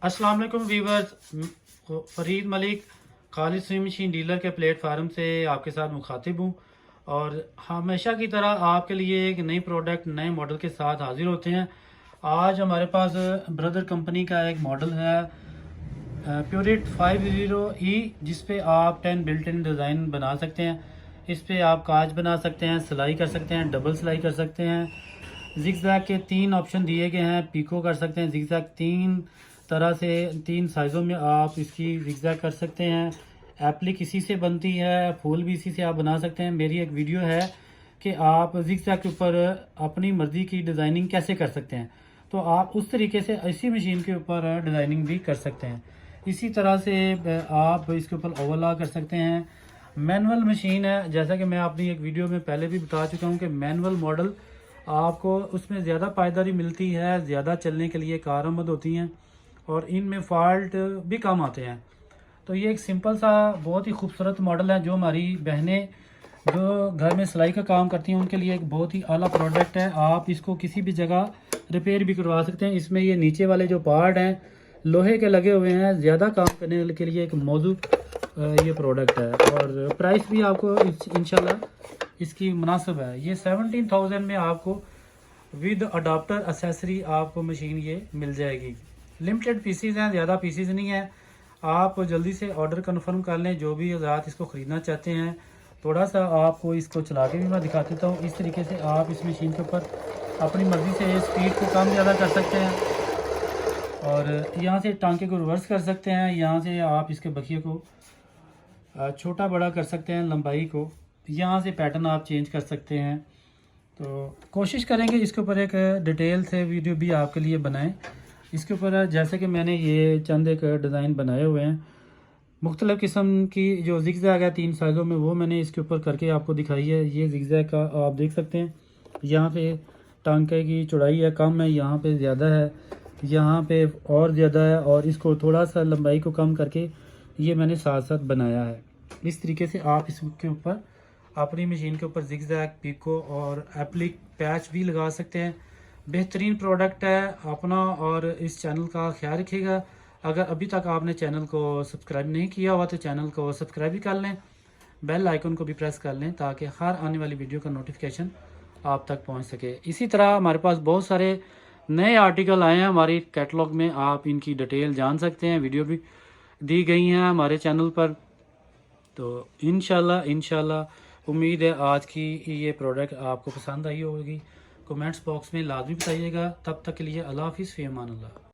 अस्सलाम वालेकुम वीवर्स, फ़रीद मलिक खालिद सुई मशीन डीलर के प्लेटफार्म से आपके साथ मुखातिब हूँ। और हमेशा की तरह आपके लिए एक नई प्रोडक्ट नए मॉडल के साथ हाजिर होते हैं। आज हमारे पास ब्रदर कंपनी का एक मॉडल है प्योरिट 50E, जिस पे आप 10 बिल्ट इन डिज़ाइन बना सकते हैं। इस पे आप कांच बना सकते हैं, सिलाई कर सकते हैं, डबल सिलाई कर सकते हैं। जिगजैग के 3 ऑप्शन दिए गए हैं, पिको कर सकते हैं। जिगजैग 3 तरह से 3 साइज़ों में आप इसकी जिगजैग कर सकते हैं। एप्लिक इसी से बनती है, फूल भी इसी से आप बना सकते हैं। मेरी एक वीडियो है कि आप जिगजैग के ऊपर अपनी मर्ज़ी की डिज़ाइनिंग कैसे कर सकते हैं, तो आप उस तरीके से इसी मशीन के ऊपर डिज़ाइनिंग भी कर सकते हैं। इसी तरह से आप इसके ऊपर ओवरलॉक कर सकते हैं। मैनुअल मशीन है, जैसा कि मैं अपनी एक वीडियो में पहले भी बता चुका हूँ कि मैनुअल मॉडल आपको उसमें ज़्यादा पायदारी मिलती है, ज़्यादा चलने के लिए कारआमद होती हैं और इनमें फ़ॉल्ट भी कम आते हैं। तो ये एक सिंपल सा बहुत ही खूबसूरत मॉडल है, जो हमारी बहनें जो घर में सिलाई का काम करती हैं उनके लिए एक बहुत ही आला प्रोडक्ट है। आप इसको किसी भी जगह रिपेयर भी करवा सकते हैं। इसमें ये नीचे वाले जो पार्ट हैं लोहे के लगे हुए हैं, ज़्यादा काम करने के लिए एक मौजू ये प्रोडक्ट है। और प्राइस भी आपको इंशाल्लाह इसकी मुनासिब है। ये 17,000 में आपको विद अडाप्टर एसेसरी आपको मशीन ये मिल जाएगी। लिमिटेड पीसीज हैं, ज़्यादा पीसीज नहीं है। आप जल्दी से ऑर्डर कन्फर्म कर लें, जो भी हज़रात इसको ख़रीदना चाहते हैं। थोड़ा सा आपको इसको चला के भी मैं दिखा देता हूँ। इस तरीके से आप इस मशीन के ऊपर अपनी मर्ज़ी से स्पीड को कम ज़्यादा कर सकते हैं और यहाँ से टांके को रिवर्स कर सकते हैं। यहाँ से आप इसके बखिए को छोटा बड़ा कर सकते हैं, लंबाई को। यहाँ से पैटर्न आप चेंज कर सकते हैं। तो कोशिश करेंगे इसके ऊपर एक डिटेल से वीडियो भी आपके लिए बनाएं। इसके ऊपर जैसे कि मैंने ये चंद एक डिज़ाइन बनाए हुए हैं, मुख्तलिफ़ किस्म की जो जिगजैग है 3 साइज़ों में, वो मैंने इसके ऊपर करके आपको दिखाई है। ये जिगजैग का आप देख सकते हैं, यहाँ पे टांके की चौड़ाई है कम है, यहाँ पे ज़्यादा है, यहाँ पे और ज़्यादा है, और इसको थोड़ा सा लंबाई को कम करके ये मैंने साथ साथ बनाया है। इस तरीके से आप इसके ऊपर अपनी मशीन के ऊपर जिगजैग, पिको और एप्लिक पैच भी लगा सकते हैं। बेहतरीन प्रोडक्ट है अपना। और इस चैनल का ख्याल रखिएगा। अगर अभी तक आपने चैनल को सब्सक्राइब नहीं किया हुआ तो चैनल को सब्सक्राइब भी कर लें, बेल आइकन को भी प्रेस कर लें, ताकि हर आने वाली वीडियो का नोटिफिकेशन आप तक पहुंच सके। इसी तरह हमारे पास बहुत सारे नए आर्टिकल आए हैं हमारी कैटलॉग में, आप इनकी डिटेल जान सकते हैं। वीडियो भी दी गई हैं हमारे चैनल पर। तो इंशाल्लाह उम्मीद है आज की ये प्रोडक्ट आपको पसंद आई होगी। कमेंट्स बॉक्स में लाजमी बताइएगा। तब तक के लिए अल्लाह हाफिज़, फ़ी अमान अल्लाह।